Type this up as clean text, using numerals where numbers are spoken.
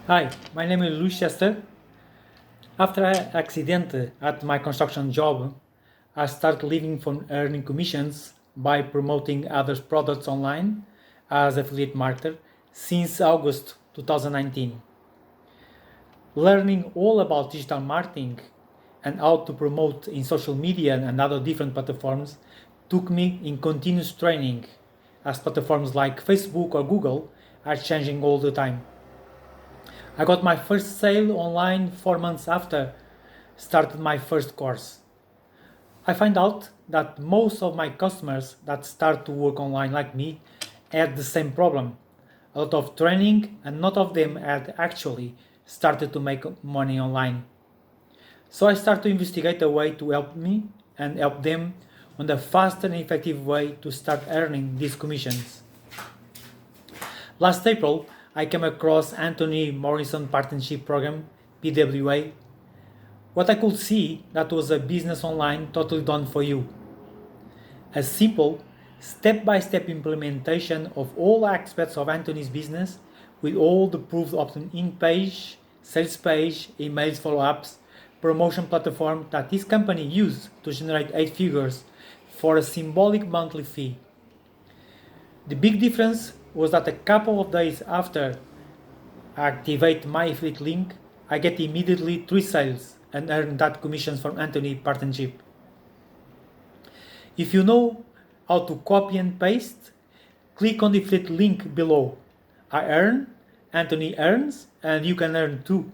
Hi, my name is Luis Chester. After an accident at my construction job, I started living from earning commissions by promoting others' products online as affiliate marketer since August 2019. Learning all about digital marketing and how to promote in social media and other different platforms took me in continuous training as platforms like Facebook or Google are changing all the time. I got my first sale online 4 months after started my first course. I find out that most of my customers that start to work online like me had the same problem. A lot of training and not of them had actually started to make money online. So I start to investigate a way to help me and help them on the fast and effective way to start earning these commissions. Last April, I came across Anthony Morrison Partnership Program, PWA. What I could see that was a business online totally done for you. A simple, step-by-step implementation of all aspects of Anthony's business with all the proofs of an in-page, sales page, emails follow-ups, promotion platform that this company used to generate 8 figures for a symbolic monthly fee. The big difference was that a couple of days after I activate my affiliate link, I get immediately 3 sales and earn that commissions from Anthony Partnership. If you know how to copy and paste, click on the affiliate link below. I earn, Anthony earns, and you can earn too.